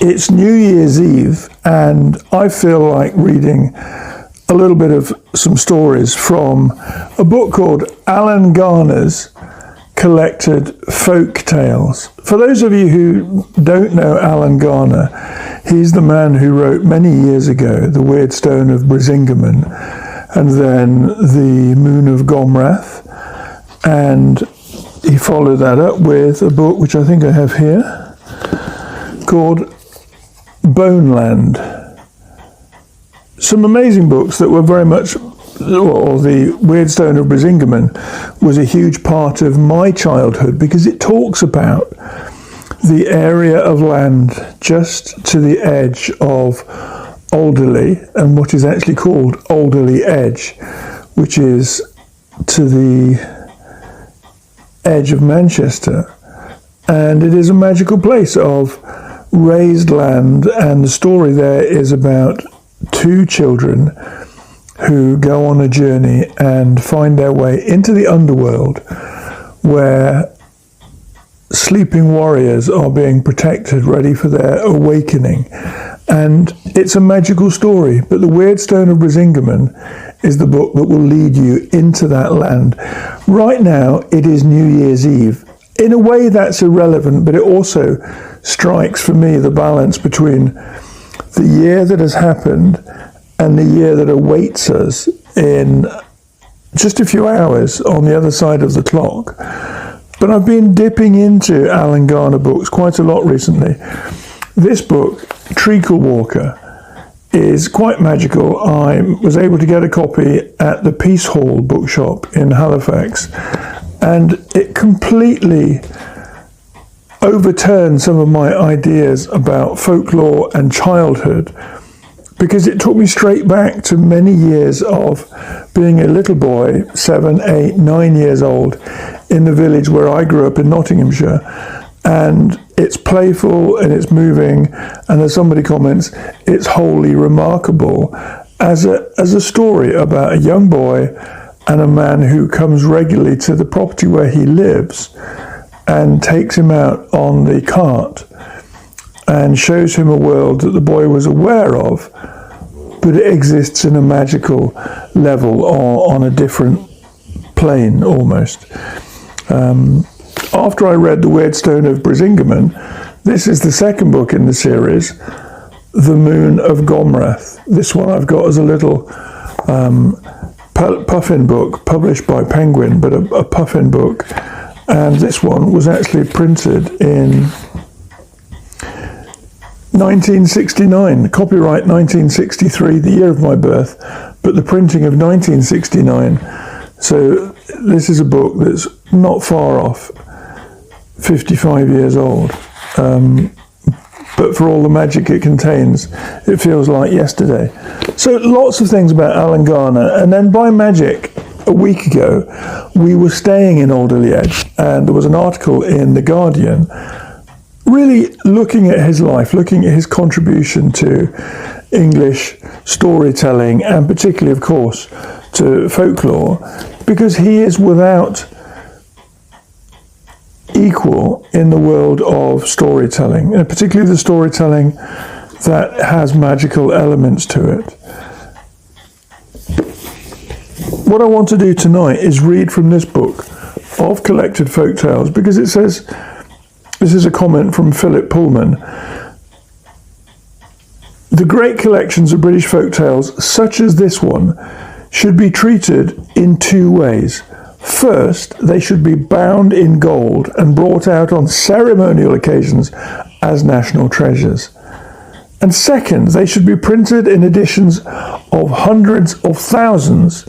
It's New Year's Eve, and I feel like reading a little bit of some stories from a book called Alan Garner's Collected Folktales. For those of you who don't know Alan Garner, he's the man who wrote many years ago The Weirdstone of Brisingamen, and then The Moon of Gomrath, and he followed that up with a book which I think I have here called Boneland. Some amazing books that were very much, or The Weirdstone of Brisingamen was a huge part of my childhood because it talks about the area of land just to the edge of Alderley and what is actually called Alderley Edge, which is to the edge of Manchester, and it is a magical place of raised land, and the story there is about two children who go on a journey and find their way into the underworld where sleeping warriors are being protected, ready for their awakening. And it's a magical story, but The Weirdstone of Brisingamen is the book that will lead you into that land. Right now, it is New Year's Eve. In a way, that's irrelevant, but it also strikes for me the balance between the year that has happened and the year that awaits us in just a few hours on the other side of the clock. But I've been dipping into Alan Garner books quite a lot recently. This book, Treacle Walker, is quite magical. I was able to get a copy at the Peace Hall bookshop in Halifax, and it completely overturned some of my ideas about folklore and childhood, because it took me straight back to many years of being a little boy, 7, 8, 9 years old, in the village where I grew up in Nottinghamshire. And it's playful and it's moving, and as somebody comments, it's wholly remarkable as a story about a young boy and a man who comes regularly to the property where he lives and takes him out on the cart and shows him a world that the boy was aware of, but it exists in a magical level or on a different plane almost. After I read The Weirdstone of Brisingamen, this is the second book in the series, The Moon of Gomrath. This one I've got as a little puffin book published by Penguin, but a puffin book. And this one was actually printed in 1969, copyright 1963, the year of my birth, but the printing of 1969. So this is a book that's not far off 55 years old, but for all the magic it contains, it feels like yesterday. So lots of things about Alan Garner, and then by magic, a week ago, we were staying in Alderley Edge, and there was an article in The Guardian really looking at his life, looking at his contribution to English storytelling, and particularly, of course, to folklore, because he is without equal in the world of storytelling, and particularly the storytelling that has magical elements to it. What I want to do tonight is read from this book of Collected Folktales, because it says, this is a comment from Philip Pullman, the great collections of British folktales, such as this one, should be treated in two ways. First, they should be bound in gold and brought out on ceremonial occasions as national treasures. And second, they should be printed in editions of hundreds of thousands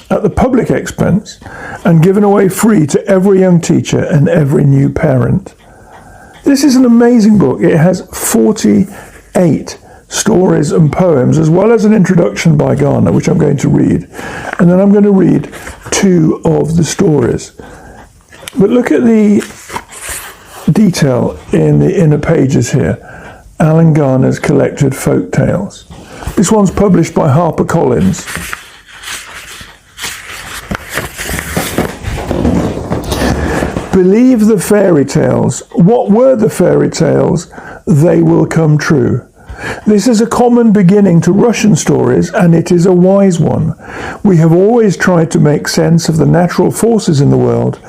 at the public expense and given away free to every young teacher and every new parent. This is an amazing book. It has 48 stories and poems, as well as an introduction by Garner, which I'm going to read. And then I'm going to read two of the stories. But look at the detail in the inner pages here. Alan Garner's Collected Folktales. This one's published by HarperCollins. Believe the fairy tales. What were the fairy tales? They will come true. This is a common beginning to Russian stories, and it is a wise one. We have always tried to make sense of the natural forces in the world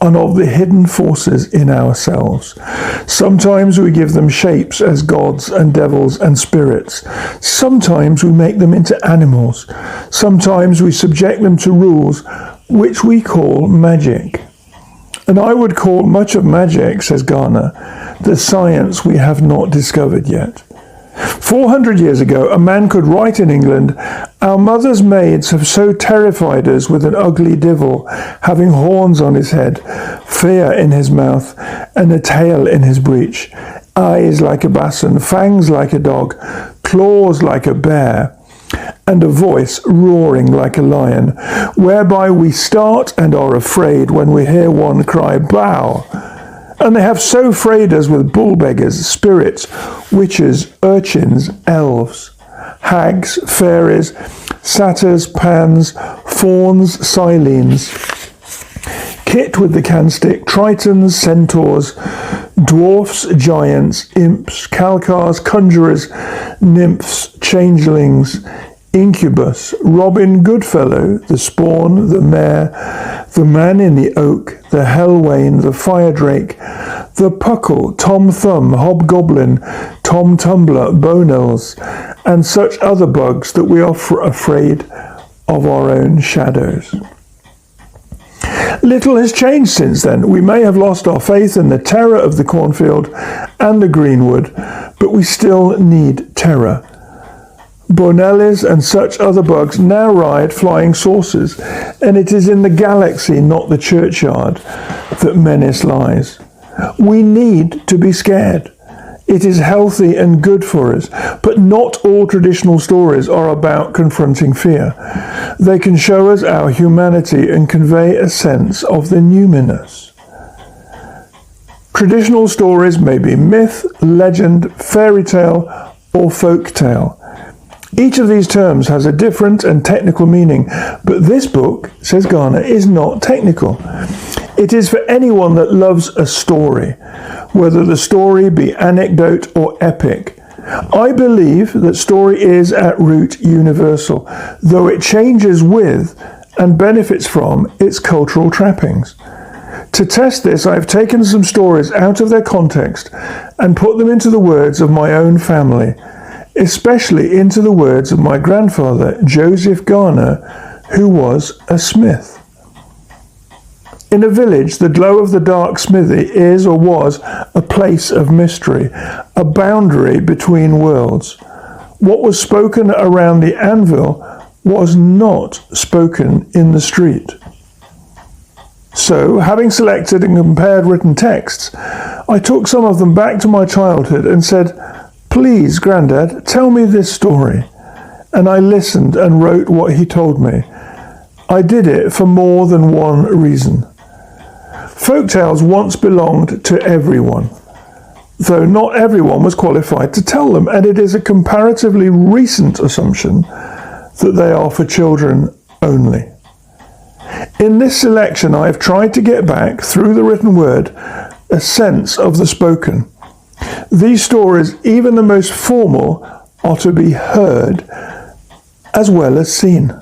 and of the hidden forces in ourselves. Sometimes we give them shapes as gods and devils and spirits. Sometimes we make them into animals. Sometimes we subject them to rules which we call magic. And I would call much of magic, says Garner, the science we have not discovered yet. 400 years ago, a man could write in England, "Our mother's maids have so terrified us with an ugly divil, having horns on his head, fear in his mouth, and a tail in his breech, eyes like a bason, fangs like a dog, claws like a bear, and a voice roaring like a lion, whereby we start and are afraid when we hear one cry, 'Bow!' And they have so frayed us with bull-beggars, spirits, witches, urchins, elves, hags, fairies, satyrs, pans, fauns, silines, kit with the candlestick, tritons, centaurs, dwarfs, giants, imps, calcars, conjurers, nymphs, changelings, incubus, Robin Goodfellow, the spawn, the mare, the man in the oak, the hellwain, the fire drake, the puckle, Tom Thumb, hobgoblin, Tom Tumbler, bonells, and such other bugs that we are afraid of our own shadows. Little has changed since then. We may have lost our faith in the terror of the cornfield and the greenwood, but we still need terror. Bonellis and such other bugs now ride flying saucers, and it is in the galaxy, not the churchyard, that menace lies. We need to be scared. It is healthy and good for us, but not all traditional stories are about confronting fear. They can show us our humanity and convey a sense of the numinous. Traditional stories may be myth, legend, fairy tale, or folk tale. Each of these terms has a different and technical meaning, but this book, says Garner, is not technical. It is for anyone that loves a story, whether the story be anecdote or epic. I believe that story is at root universal, though it changes with and benefits from its cultural trappings. To test this, I have taken some stories out of their context and put them into the words of my own family, especially into the words of my grandfather, Joseph Garner, who was a smith. In a village, the glow of the dark smithy is or was a place of mystery, a boundary between worlds. What was spoken around the anvil was not spoken in the street. So, having selected and compared written texts, I took some of them back to my childhood and said, "Please, Grandad, tell me this story." And I listened and wrote what he told me. I did it for more than one reason. Folktales once belonged to everyone, though not everyone was qualified to tell them, and it is a comparatively recent assumption that they are for children only. In this selection, I have tried to get back, through the written word, a sense of the spoken. These stories, even the most formal, are to be heard as well as seen.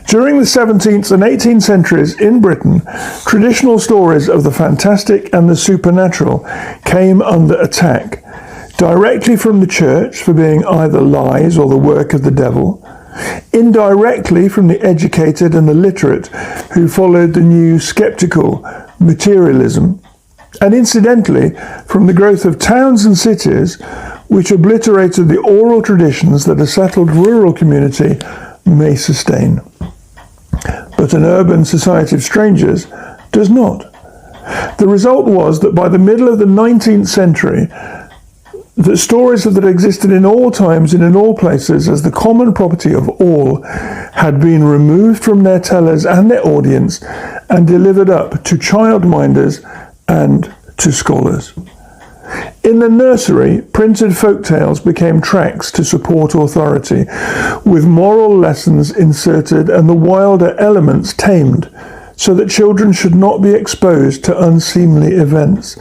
During the 17th and 18th centuries in Britain, traditional stories of the fantastic and the supernatural came under attack, directly from the church for being either lies or the work of the devil, indirectly from the educated and the literate who followed the new skeptical materialism, and incidentally from the growth of towns and cities which obliterated the oral traditions that a settled rural community may sustain. But an urban society of strangers does not. The result was that by the middle of the 19th century, the stories that existed in all times and in all places as the common property of all had been removed from their tellers and their audience and delivered up to childminders and to scholars. In the nursery, printed folktales became tracts to support authority, with moral lessons inserted and the wilder elements tamed so that children should not be exposed to unseemly events.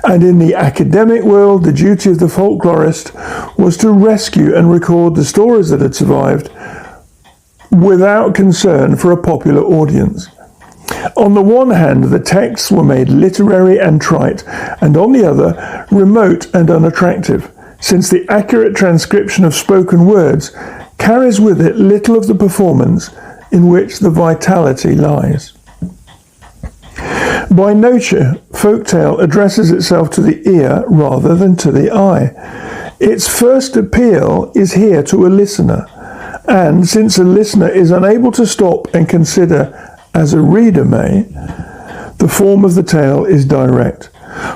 And in the academic world, the duty of the folklorist was to rescue and record the stories that had survived without concern for a popular audience. On the one hand, the texts were made literary and trite, and on the other, remote and unattractive, since the accurate transcription of spoken words carries with it little of the performance in which the vitality lies. By nature, folktale addresses itself to the ear rather than to the eye. Its first appeal is here to a listener, and since a listener is unable to stop and consider as a reader may, the form of the tale is direct.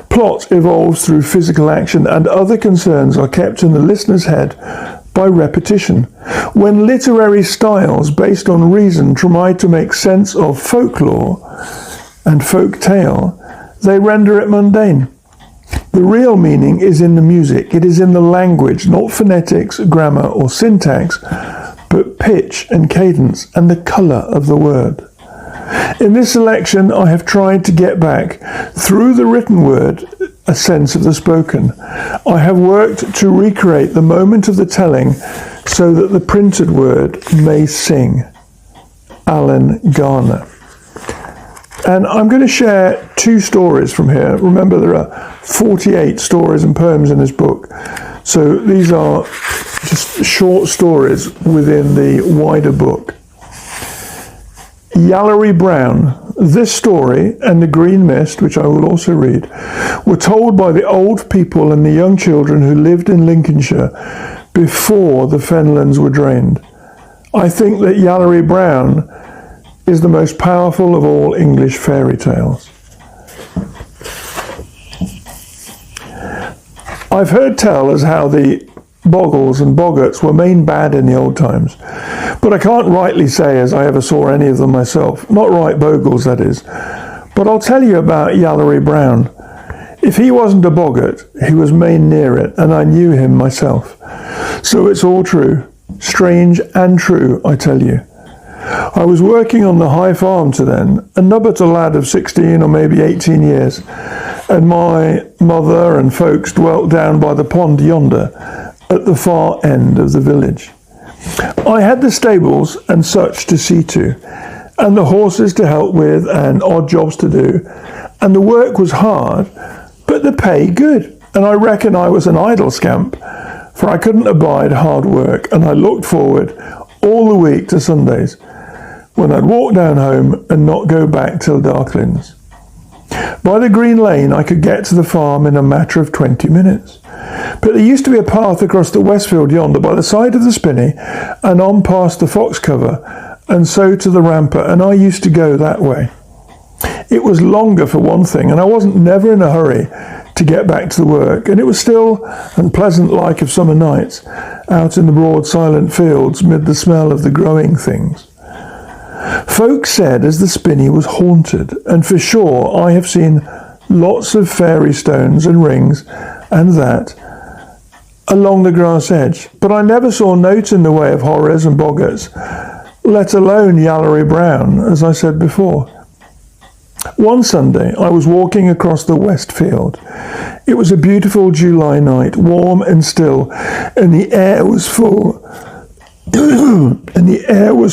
Plot evolves through physical action, and other concerns are kept in the listener's head by repetition. When literary styles based on reason try to make sense of folklore and folk tale, they render it mundane. The real meaning is in the music. It is in the language, not phonetics, grammar, or syntax, but pitch and cadence and the colour of the word. In this selection, I have tried to get back, through the written word, a sense of the spoken. I have worked to recreate the moment of the telling so that the printed word may sing. Alan Garner. And I'm going to share 2 stories from here. Remember, there are 48 stories and poems in this book. So these are just short stories within the wider book. Yallery Brown. This story and The Green Mist, which I will also read, were told by the old people and the young children who lived in Lincolnshire before the fenlands were drained. I think that Yallery Brown is the most powerful of all English fairy tales. I've heard tell as how the Boggles and Boggarts were main bad in the old times, but I can't rightly say as I ever saw any of them myself, not right Bogles that is, but I'll tell you about Yallery Brown. If he wasn't a Boggart, he was main near it, and I knew him myself. So it's all true, strange and true, I tell you. I was working on the high farm to then, a nubbut a lad of 16 or maybe 18 years, and my mother and folks dwelt down by the pond yonder, at the far end of the village. I had the stables and such to see to, and the horses to help with, and odd jobs to do, and the work was hard, but the pay good, and I reckon I was an idle scamp, for I couldn't abide hard work, and I looked forward all the week to Sundays, when I'd walk down home and not go back till darklins. By the green lane I could get to the farm in a matter of 20 minutes. But there used to be a path across the Westfield yonder by the side of the spinney and on past the fox cover and so to the rampart, and I used to go that way. It was longer for one thing, and I wasn't never in a hurry to get back to the work, and it was still and pleasant like of summer nights out in the broad silent fields mid the smell of the growing things. Folk said as the spinney was haunted, and for sure I have seen lots of fairy stones and rings and that along the grass edge, but I never saw note in the way of horrors and boggarts, let alone Yallery Brown, as I said before. One Sunday I was walking across the west field. It was a beautiful July night, warm and still, and the air was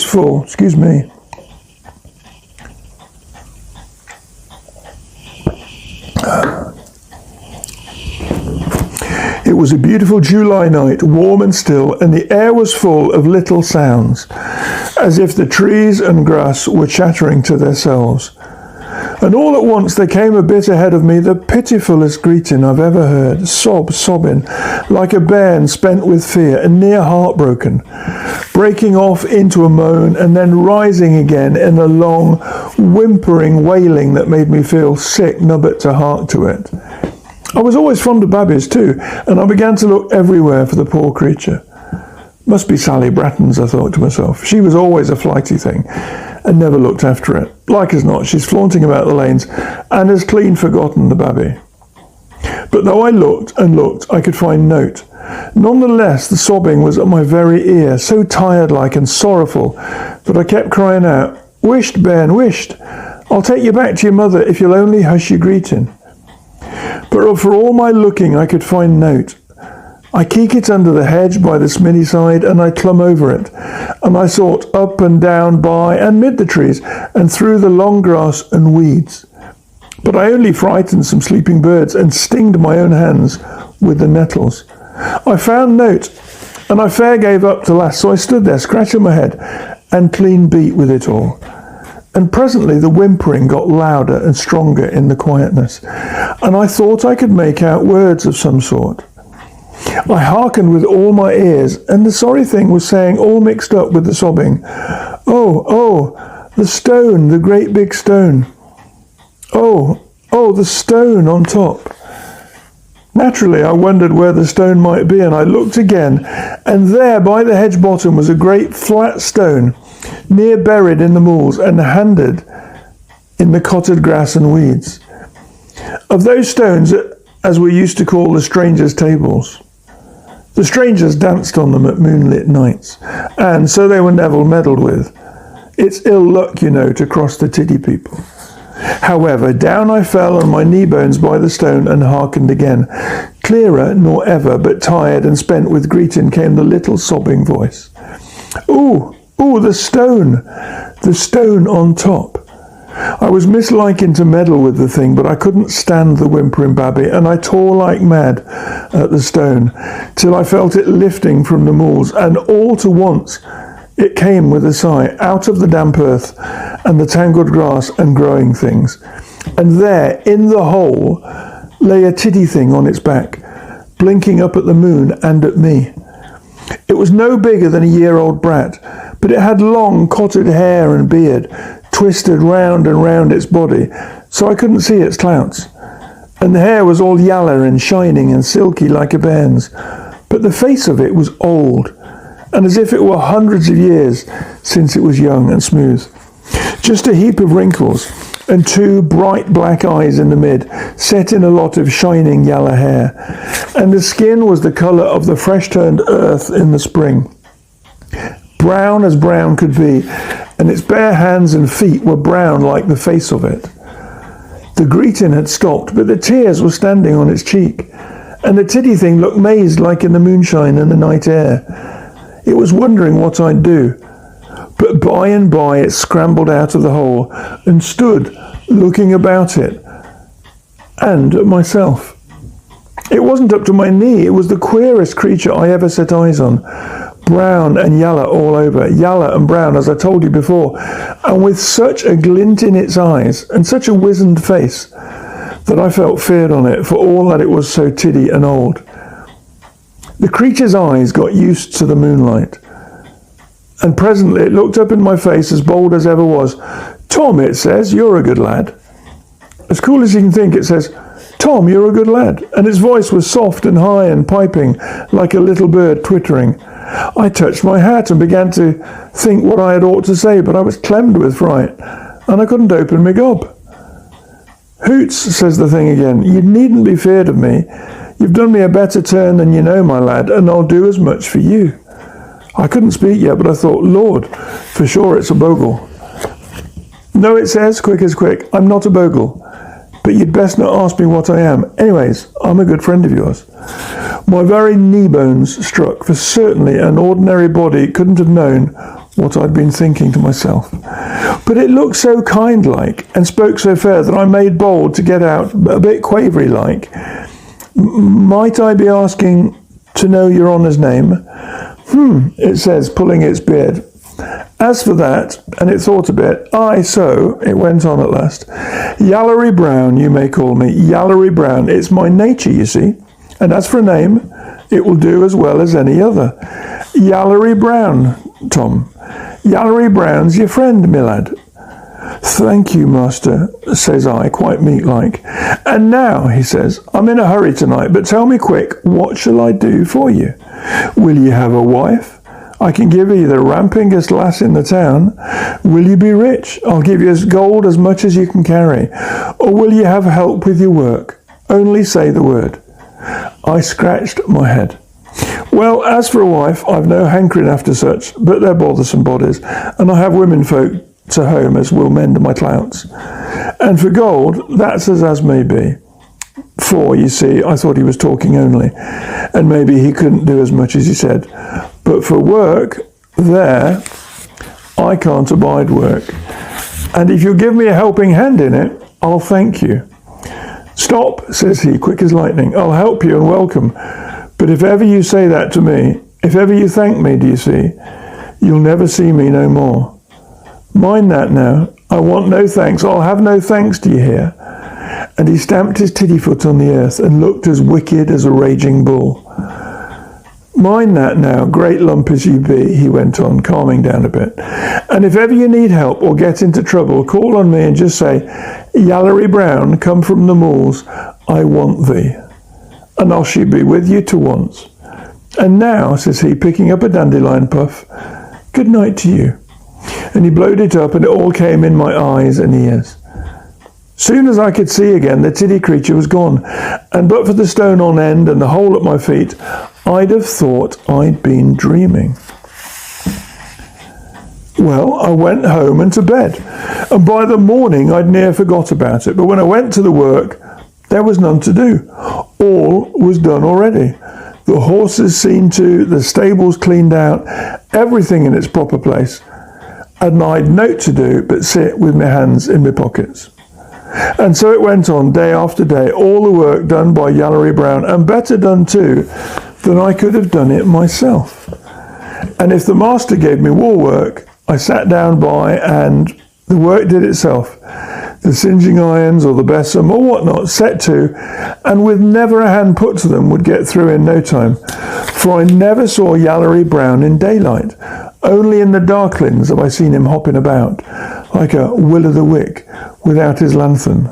full excuse me. It was a beautiful July night, warm and still, and the air was full of little sounds, as if the trees and grass were chattering to themselves. And all at once there came a bit ahead of me the pitifullest greeting I've ever heard, sobbing, like a bairn spent with fear and near heartbroken, breaking off into a moan and then rising again in a long, whimpering wailing that made me feel sick nubbut to hark to it. I was always fond of babbies too, and I began to look everywhere for the poor creature. Must be Sally Bratton's, I thought to myself. She was always a flighty thing, and never looked after it. Like as not, she's flaunting about the lanes, and has clean forgotten the babby. But though I looked and looked, I could find note. Nonetheless, the sobbing was at my very ear, so tired-like and sorrowful, that I kept crying out, "Wisht, bairn, wisht! I'll take you back to your mother if you'll only hush your greeting. But for all my looking I could find note. I keek it under the hedge by the smithy side, and I clum over it, and I sought up and down by and mid the trees, and through the long grass and weeds. But I only frightened some sleeping birds, and stinged my own hands with the nettles. I found note, and I fair gave up to last, so I stood there scratching my head, and clean beat with it all. And presently the whimpering got louder and stronger in the quietness, and I thought I could make out words of some sort. I hearkened with all my ears, and the sorry thing was saying, all mixed up with the sobbing, "Oh, oh, the stone, the great big stone. Oh, oh, the stone on top." Naturally, I wondered where the stone might be, and I looked again, and there by the hedge bottom was a great flat stone, near buried in the mools and handed in the cotted grass and weeds. Of those stones, as we used to call the strangers' tables. The strangers danced on them at moonlit nights, and so they were never meddled with. It's ill luck, you know, to cross the tiddy people. However, down I fell on my knee bones by the stone and hearkened again. Clearer nor ever, but tired and spent with greeting, came the little sobbing voice. "Ooh, ooh, the stone on top." I was misliking to meddle with the thing, but I couldn't stand the whimpering babby, and I tore like mad at the stone, till I felt it lifting from the mools, and all to once it came with a sigh out of the damp earth and the tangled grass and growing things. And there, in the hole, lay a tiddy thing on its back, blinking up at the moon and at me. It was no bigger than a year-old brat, but it had long cotted hair and beard, twisted round and round its body, so I couldn't see its clouts. And the hair was all yaller and shining and silky like a bairn's, but the face of it was old, and as if it were hundreds of years since it was young and smooth. Just a heap of wrinkles, and two bright black eyes in the mid, set in a lot of shining yaller hair, and the skin was the colour of the fresh-turned earth in the spring. Brown as brown could be, and its bare hands and feet were brown like the face of it. The greeting had stopped, but the tears were standing on its cheek, and the tiddy thing looked mazed like in the moonshine and the night air. It was wondering what I'd do, but by and by it scrambled out of the hole and stood looking about it and at myself. It wasn't up to my knee. It was the queerest creature I ever set eyes on. Brown and yaller all over, yaller and brown, as I told you before, and with such a glint in its eyes and such a wizened face that I felt feared on it for all that it was so tiddy and old. The creature's eyes got used to the moonlight, and presently it looked up in my face as bold as ever was. "Tom," it says, "you're a good lad." As cool as you can think, it says, "Tom, you're a good lad," and its voice was soft and high and piping like a little bird twittering. I touched my hat and began to think what I had ought to say, but I was clemmed with fright, and I couldn't open my gob. "Hoots," says the thing again, "you needn't be feared of me. You've done me a better turn than you know, my lad, and I'll do as much for you." I couldn't speak yet, but I thought, Lord, for sure it's a bogle. "No," it says, quick as quick, "I'm not a bogle, but you'd best not ask me what I am. Anyways, I'm a good friend of yours." My very knee bones struck, for certainly an ordinary body couldn't have known what I'd been thinking to myself. But it looked so kind-like and spoke so fair that I made bold to get out, a bit quavery-like. "Might I be asking to know your honour's name?" It says, pulling its beard. "As for that," and it thought a bit, "aye, so," it went on at last, "Yallery Brown, you may call me, Yallery Brown. It's my nature, you see. And as for a name, it will do as well as any other. Yallery Brown, Tom. Yallery Brown's your friend, my lad." "Thank you, master," says I, quite meek-like. "And now," he says, "I'm in a hurry tonight, but tell me quick, what shall I do for you? Will you have a wife? I can give you the rampingest lass in the town. Will you be rich? I'll give you gold as much as you can carry. Or will you have help with your work? Only say the word." I scratched my head. "Well, as for a wife, I've no hankering after such, but they're bothersome bodies, and I have women folk to home as will mend my clouts. And for gold, that's as may be. For, you see, I thought he was talking only, and maybe he couldn't do as much as he said. But for work, there, I can't abide work. And if you'll give me a helping hand in it, I'll thank you. Stop, says he, quick as lightning. I'll help you and welcome. But if ever you say that to me, if ever you thank me, do you see, you'll never see me no more. Mind that now. I want no thanks. I'll have no thanks, do you hear? And he stamped his tiddy foot on the earth and looked as wicked as a raging bull. Mind that now, great lump as you be, he went on, calming down a bit. And if ever you need help or get into trouble, call on me and just say, Yallery Brown, come from the moors, I want thee. And I'll she be with you to once. And now, says he, picking up a dandelion puff, good night to you. And he blowed it up and it all came in my eyes and ears. Soon as I could see again, the tiddy creature was gone, and but for the stone on end and the hole at my feet, I'd have thought I'd been dreaming. Well, I went home and to bed, and by the morning I'd near forgot about it, but when I went to the work, there was none to do. All was done already. The horses seen to, the stables cleaned out, everything in its proper place, and I'd nought to do but sit with my hands in my pockets. And so it went on day after day, all the work done by Yallery Brown, and better done too than I could have done it myself. And if the master gave me war work, I sat down by and the work did itself. The singeing irons or the besom or whatnot set to, and with never a hand put to them would get through in no time. For I never saw Yallery Brown in daylight. Only in the darklins have I seen him hopping about, like a will-o'-the-wick without his lanthorn.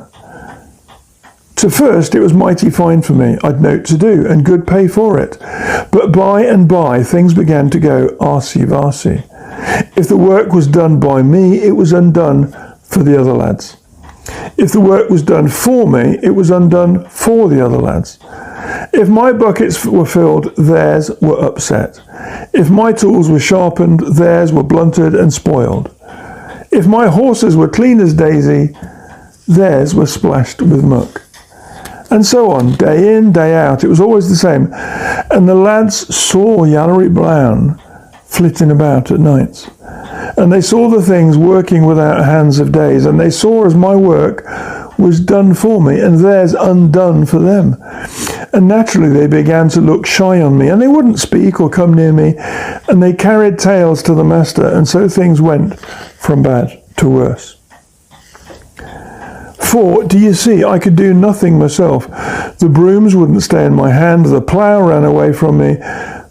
To first it was mighty fine for me, I'd nought to do, and good pay for it. But by and by things began to go arsey-varsey. If the work was done by me, it was undone for the other lads. If the work was done for me, it was undone for the other lads. If my buckets were filled, theirs were upset. If my tools were sharpened, theirs were blunted and spoiled. If my horses were clean as daisy, theirs were splashed with muck. And so on, day in, day out, it was always the same. And the lads saw Yallery Brown flitting about at nights. And they saw the things working without hands of days, and they saw as my work was done for me, and theirs undone for them. And naturally they began to look shy on me, and they wouldn't speak or come near me, and they carried tales to the master, and so things went from bad to worse. For, do you see, I could do nothing myself. The brooms wouldn't stay in my hand, the plough ran away from me,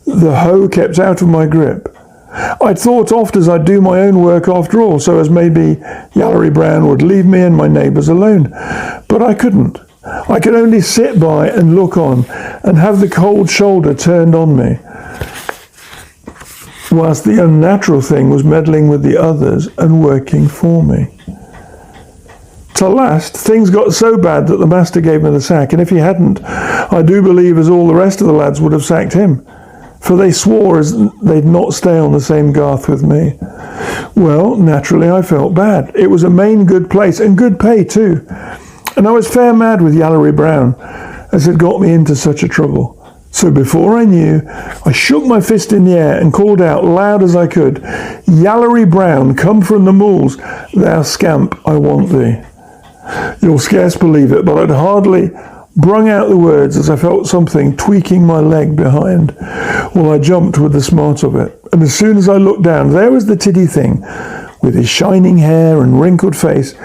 the hoe kept out of my grip. I'd thought oft as I'd do my own work after all, so as maybe Yallery Brown would leave me and my neighbours alone. But I couldn't. I could only sit by and look on, and have the cold shoulder turned on me, whilst the unnatural thing was meddling with the others and working for me. Till last, things got so bad that the master gave me the sack, and if he hadn't, I do believe as all the rest of the lads would have sacked him. For they swore as they'd not stay on the same garth with me. Well, naturally I felt bad. It was a main good place, and good pay too. And I was fair mad with Yallery Brown, as had got me into such a trouble. So before I knew, I shook my fist in the air and called out loud as I could, Yallery Brown, come from the moors, thou scamp, I want thee. You'll scarce believe it, but I'd hardly brung out the words as I felt something tweaking my leg behind. Well, I jumped with the smart of it, and as soon as I looked down, there was the tiddy thing, with his shining hair and wrinkled face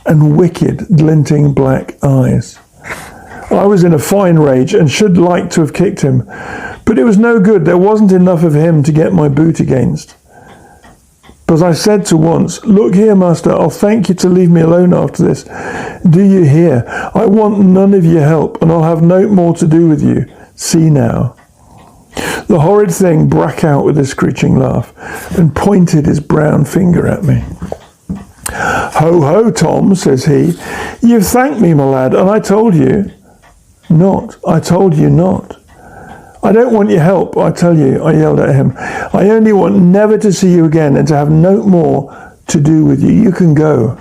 and wicked, glinting black eyes. I was in a fine rage and should like to have kicked him, but it was no good. There wasn't enough of him to get my boot against. But I said to once, look here, master, I'll thank you to leave me alone after this. Do you hear? I want none of your help, and I'll have no more to do with you. See now. The horrid thing brack out with a screeching laugh, and pointed his brown finger at me. Ho, ho, Tom, says he, you've thanked me, my lad, and I told you not. I told you not. I don't want your help, I tell you, I yelled at him. I only want never to see you again and to have no more to do with you. You can go.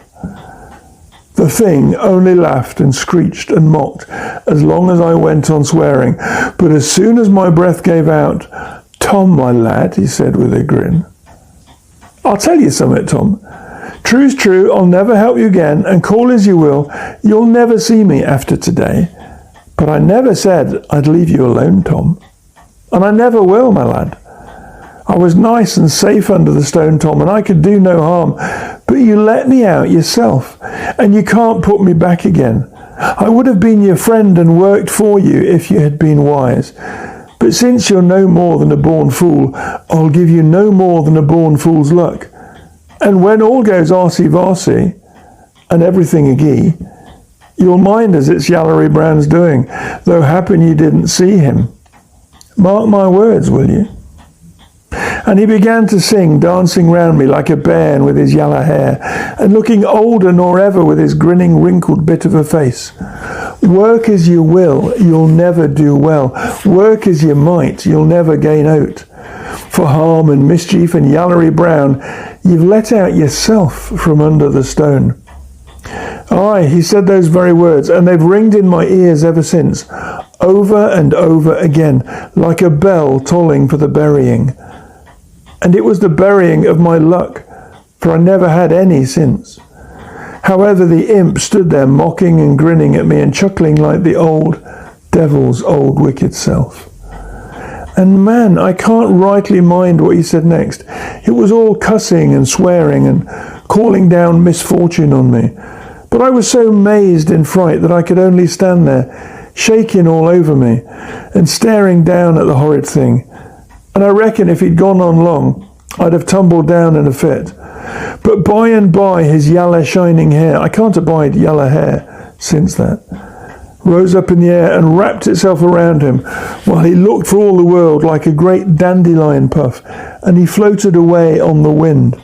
The thing only laughed and screeched and mocked as long as I went on swearing. But as soon as my breath gave out, "Tom, my lad," he said with a grin, "I'll tell you something, Tom. True's true, I'll never help you again, and call as you will, you'll never see me after today. But I never said I'd leave you alone, Tom. And I never will, my lad. I was nice and safe under the stone, Tom, and I could do no harm. But you let me out yourself, and you can't put me back again. I would have been your friend and worked for you if you had been wise. But since you're no more than a born fool, I'll give you no more than a born fool's luck. And when all goes arsey-varsey, and everything agee, you'll mind as it's Yallery Brown's doing, though happen you didn't see him. Mark my words, will you?" And he began to sing, dancing round me like a bairn with his yellow hair, and looking older nor ever with his grinning, wrinkled bit of a face. "Work as you will, you'll never do well. Work as you might, you'll never gain out. For harm and mischief and Yallery Brown, you've let out yourself from under the stone." Aye, he said those very words, and they've ringed in my ears ever since, over and over again, like a bell tolling for the burying. And it was the burying of my luck, for I never had any since. However, the imp stood there mocking and grinning at me and chuckling like the old devil's old wicked self. And man, I can't rightly mind what he said next. It was all cussing and swearing and calling down misfortune on me. But I was so mazed in fright that I could only stand there, shaking all over me and staring down at the horrid thing. And I reckon if he'd gone on long, I'd have tumbled down in a fit. But by and by his yellow shining hair, I can't abide yellow hair since that, rose up in the air and wrapped itself around him, while he looked for all the world like a great dandelion puff, and he floated away on the wind,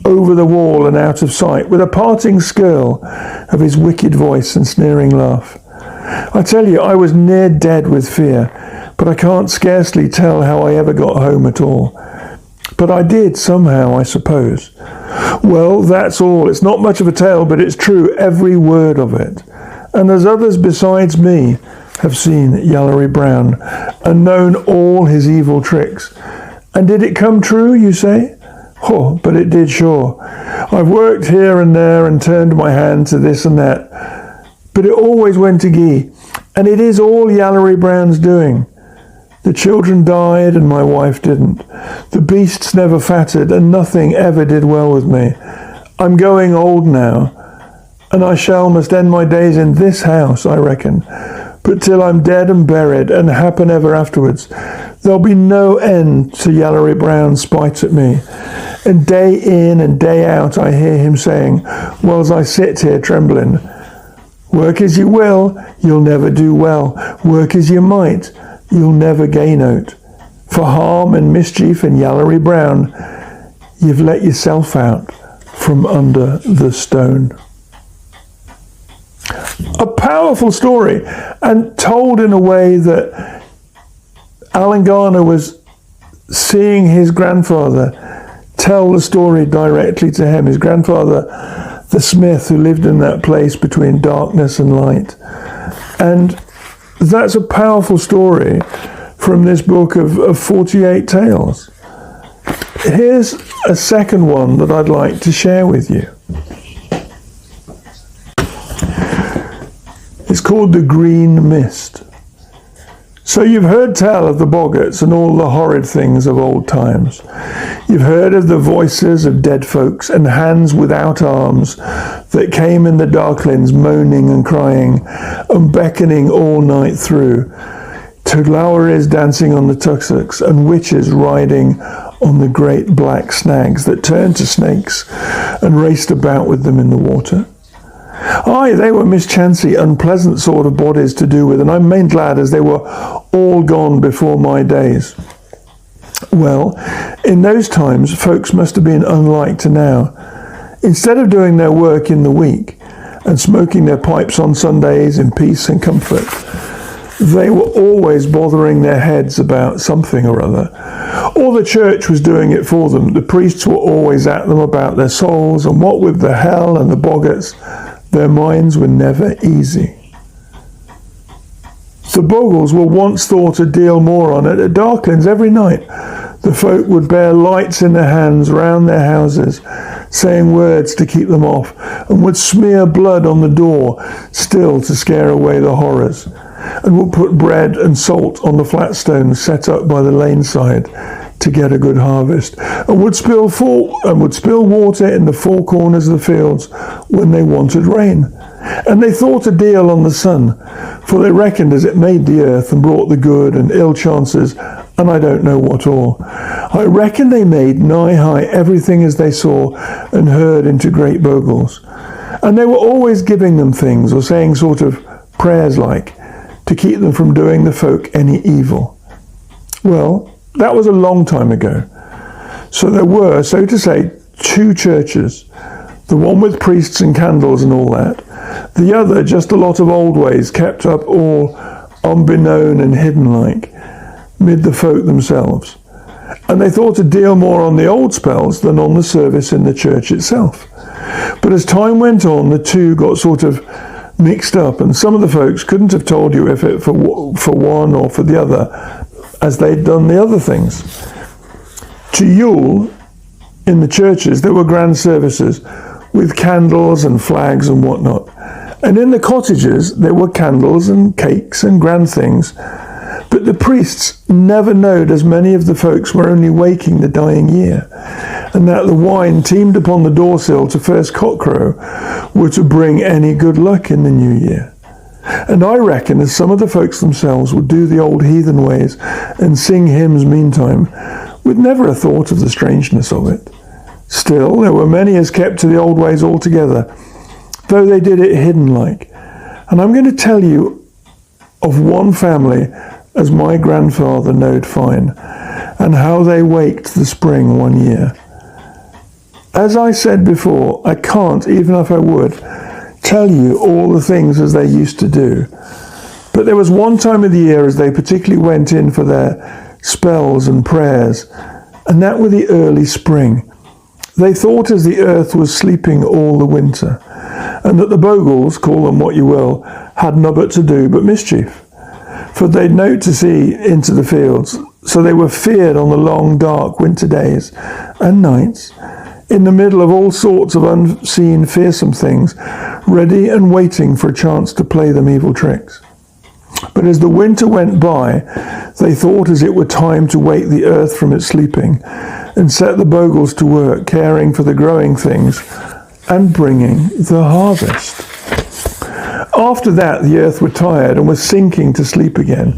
over the wall and out of sight, with a parting skirl of his wicked voice and sneering laugh. I tell you, I was near dead with fear, but I can't scarcely tell how I ever got home at all. But I did somehow, I suppose. Well, that's all. It's not much of a tale, but it's true, every word of it. And as others besides me have seen Yallery Brown and known all his evil tricks. And did it come true, you say? Oh, but it did sure. I've worked here and there and turned my hand to this and that, but it always went agee, and it is all Yallery Brown's doing. The children died and my wife didn't. The beasts never fatted and nothing ever did well with me. I'm going old now, and I must end my days in this house, I reckon. But till I'm dead and buried and happen ever afterwards, there'll be no end to Yallery Brown's spite at me. And day in and day out I hear him saying, whilst I sit here trembling, "Work as you will, you'll never do well. Work as you might, you'll never gain out. For harm and mischief and Yallery Brown, you've let yourself out from under the stone." A powerful story, and told in a way that Alan Garner was seeing his grandfather tell the story directly to him. His grandfather, the smith who lived in that place between darkness and light. And that's a powerful story from this book of 48 tales. Here's a second one that I'd like to share with you. It's called The Green Mist. So you've heard tell of the boggarts and all the horrid things of old times. You've heard of the voices of dead folks and hands without arms that came in the darklins moaning and crying and beckoning all night through, to loweries dancing on the tussocks and witches riding on the great black snags that turned to snakes and raced about with them in the water. Aye, they were mischancy, unpleasant sort of bodies to do with, and I'm main glad as they were all gone before my days. Well, in those times, folks must have been unlike to now. Instead of doing their work in the week and smoking their pipes on Sundays in peace and comfort, they were always bothering their heads about something or other. Or the church was doing it for them. The priests were always at them about their souls, and what with the hell and the boggarts, Their minds were never easy. The bogles were once thought a deal more on it. At darklings every night, the folk would bear lights in their hands round their houses, saying words to keep them off, and would smear blood on the door still to scare away the horrors, and would put bread and salt on the flat stones set up by the lane side to get a good harvest, and would spill water in the four corners of the fields when they wanted rain. And they thought a deal on the sun, for they reckoned as it made the earth and brought the good and ill chances, and I don't know what all. I reckon they made nigh high everything as they saw and heard into great bogles. And they were always giving them things, or saying sort of prayers like, to keep them from doing the folk any evil. Well, that was a long time ago. So there were, so to say, two churches, the one with priests and candles and all that, the other just a lot of old ways kept up all unbeknown and hidden like, mid the folk themselves. And they thought a deal more on the old spells than on the service in the church itself. But as time went on, the two got sort of mixed up, and some of the folks couldn't have told you if it for one or for the other, as they'd done the other things. To Yule, in the churches, there were grand services with candles and flags and whatnot. And in the cottages, there were candles and cakes and grand things. But the priests never knowed as many of the folks were only waking the dying year, and that the wine teemed upon the doorsill to first cockcrow were to bring any good luck in the new year. And I reckon as some of the folks themselves would do the old heathen ways and sing hymns meantime, with never a thought of the strangeness of it. Still, there were many as kept to the old ways altogether, though they did it hidden like. And I'm going to tell you of one family as my grandfather knowed fine, and how they waked the spring one year. As I said before, I can't, even if I would, tell you all the things as they used to do. But there was one time of the year as they particularly went in for their spells and prayers, and that were the early spring. They thought as the earth was sleeping all the winter, and that the bogles, call them what you will, had nobbut to do but mischief. For they'd note to see into the fields, so they were feared on the long dark winter days and nights, in the middle of all sorts of unseen fearsome things, ready and waiting for a chance to play them evil tricks. But as the winter went by, they thought as it were time to wake the earth from its sleeping, and set the bogles to work, caring for the growing things, and bringing the harvest. After that, the earth were tired and was sinking to sleep again,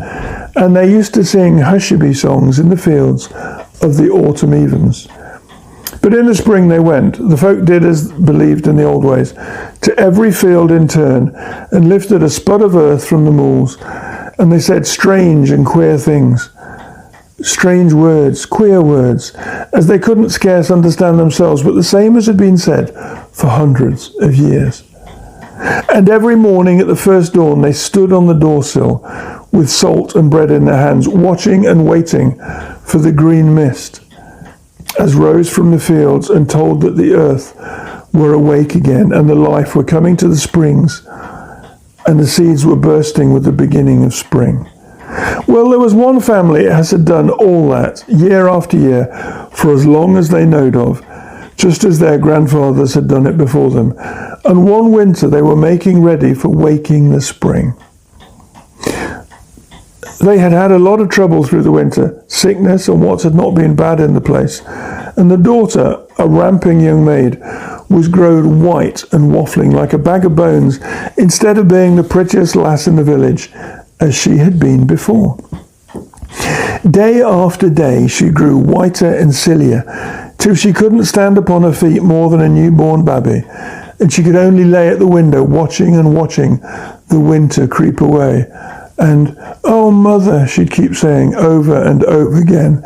and they used to sing hushabye songs in the fields of the autumn evens. But in the spring they went, the folk did as believed in the old ways, to every field in turn, and lifted a spud of earth from the mools, and they said strange and queer things, strange words, queer words, as they couldn't scarce understand themselves, but the same as had been said for hundreds of years. And every morning at the first dawn they stood on the doorsill with salt and bread in their hands, watching and waiting for the green mist as rose from the fields and told that the earth were awake again and the life were coming to the springs and the seeds were bursting with the beginning of spring. Well, there was one family as had done all that year after year for as long as they knowed of, just as their grandfathers had done it before them. And one winter they were making ready for waking the spring. They had had a lot of trouble through the winter, sickness and what had not been bad in the place. And the daughter, a ramping young maid, was growed white and waffling like a bag of bones, instead of being the prettiest lass in the village, as she had been before. Day after day she grew whiter and sillier, till she couldn't stand upon her feet more than a newborn babby, and she could only lay at the window watching and watching the winter creep away. And, "Oh, mother," she'd keep saying over and over again,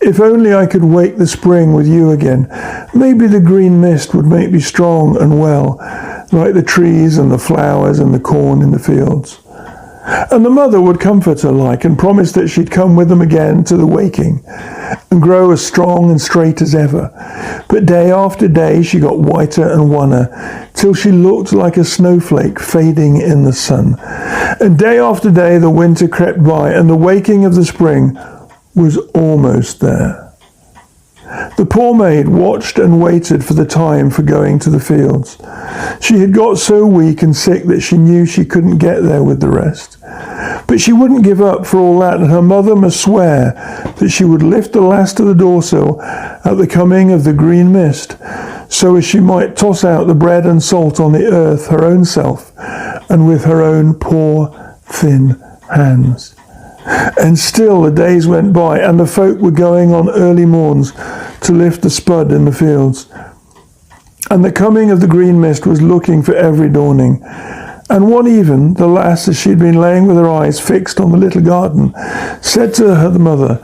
"if only I could wake the spring with you again. Maybe the green mist would make me strong and well, like the trees and the flowers and the corn in the fields." And the mother would comfort her like, and promise that she'd come with them again to the waking. and grow as strong and straight as ever. But day after day she got whiter and wanner, till she looked like a snowflake fading in the sun. And day after day the winter crept by, and the waking of the spring was almost there. The poor maid watched and waited for the time for going to the fields. She had got so weak and sick that she knew she couldn't get there with the rest. But she wouldn't give up for all that, and her mother must swear that she would lift the last of the doorsill at the coming of the green mist, so as she might toss out the bread and salt on the earth her own self, and with her own poor, thin hands. And still the days went by, and the folk were going on early morns to lift the spud in the fields. And the coming of the green mist was looking for every dawning. And one even, the lass, as she'd been laying with her eyes fixed on the little garden, said to her mother,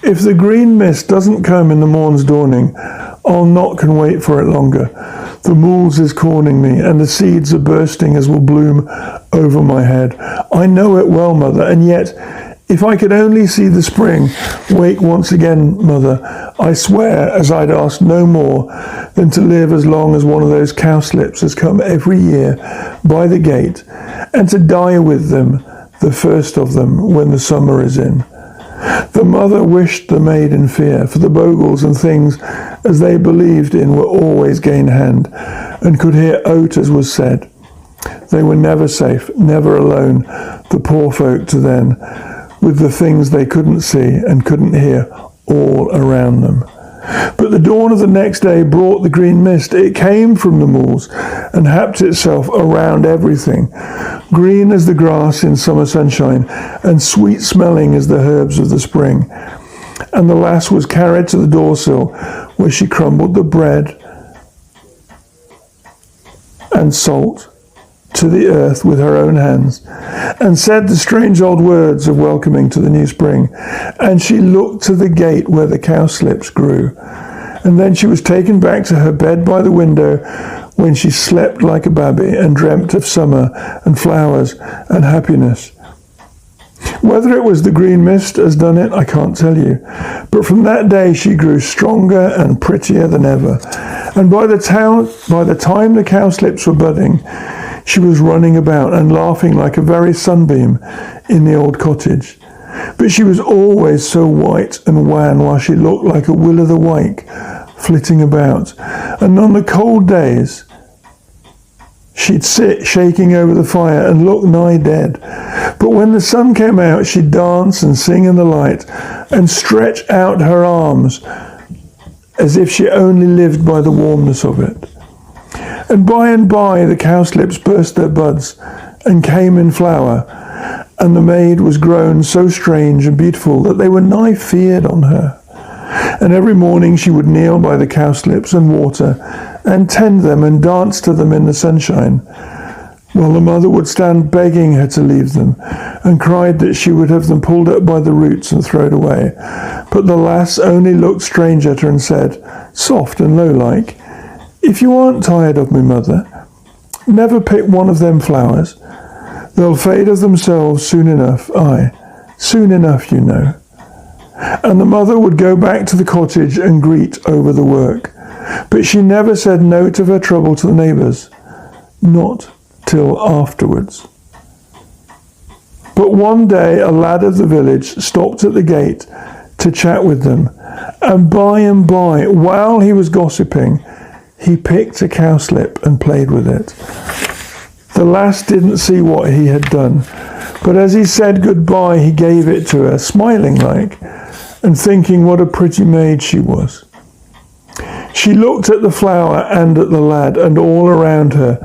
"If the green mist doesn't come in the morn's dawning, I'll not can wait for it longer. The mools is corning me, and the seeds are bursting as will bloom over my head. I know it well, mother, and yet, if I could only see the spring wake once again, mother, I swear as I'd ask no more than to live as long as one of those cowslips has come every year by the gate, and to die with them, the first of them, when the summer is in." The mother wished the maid in fear, for the bogles and things as they believed in were always gain hand, and could hear oat as was said. They were never safe, never alone, the poor folk to then, with the things they couldn't see and couldn't hear all around them. But the dawn of the next day brought the green mist. It came from the mools and happed itself around everything, green as the grass in summer sunshine, and sweet smelling as the herbs of the spring. And the lass was carried to the doorsill, where she crumbled the bread and salt to the earth with her own hands, and said the strange old words of welcoming to the new spring. And she looked to the gate where the cowslips grew, and then she was taken back to her bed by the window, when she slept like a baby and dreamt of summer and flowers and happiness. Whether it was the green mist as done it, I can't tell you, but from that day she grew stronger and prettier than ever, and by the time the cowslips were budding, she was running about and laughing like a very sunbeam in the old cottage. But she was always so white and wan, while she looked like a will-o'-the-wyke flitting about. And on the cold days, she'd sit shaking over the fire and look nigh dead. But when the sun came out, she'd dance and sing in the light, and stretch out her arms as if she only lived by the warmness of it. And by the cowslips burst their buds and came in flower, and the maid was grown so strange and beautiful that they were nigh feared on her. And every morning she would kneel by the cowslips and water, and tend them and dance to them in the sunshine, while the mother would stand begging her to leave them, and cried that she would have them pulled up by the roots and thrown away. But the lass only looked strange at her and said, soft and low-like, "If you aren't tired of me, mother, never pick one of them flowers. They'll fade of themselves soon enough, aye, soon enough, you know." And the mother would go back to the cottage and greet over the work. But she never said note of her trouble to the neighbours, not till afterwards. But one day a lad of the village stopped at the gate to chat with them, and by, while he was gossiping, he picked a cowslip and played with it. The lass didn't see what he had done, but as he said goodbye, he gave it to her, smiling like, and thinking what a pretty maid she was. She looked at the flower and at the lad, and all around her,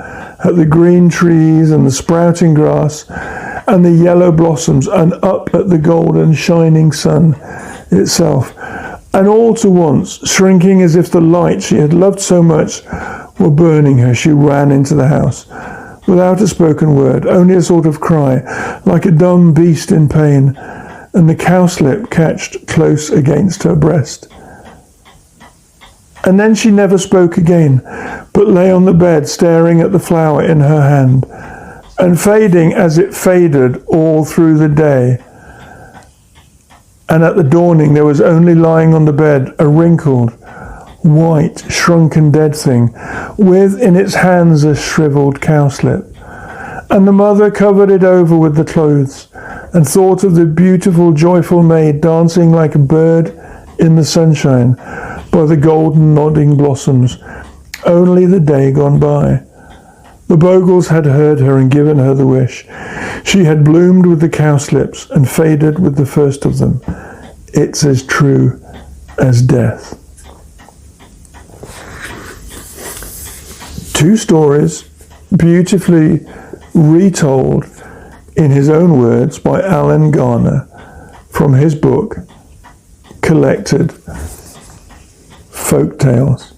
at the green trees and the sprouting grass and the yellow blossoms, and up at the golden shining sun itself. And all to once, shrinking as if the light she had loved so much were burning her, she ran into the house, without a spoken word, only a sort of cry, like a dumb beast in pain, and the cowslip catched close against her breast. And then she never spoke again, but lay on the bed staring at the flower in her hand, and fading as it faded all through the day, and at the dawning there was only lying on the bed a wrinkled, white, shrunken dead thing, with in its hands a shriveled cowslip. And the mother covered it over with the clothes, and thought of the beautiful, joyful maid dancing like a bird in the sunshine by the golden nodding blossoms, only the day gone by. The Bogles had heard her and given her the wish. She had bloomed with the cowslips and faded with the first of them. It's as true as death. 2 stories, beautifully retold in his own words by Alan Garner from his book, Collected Folktales.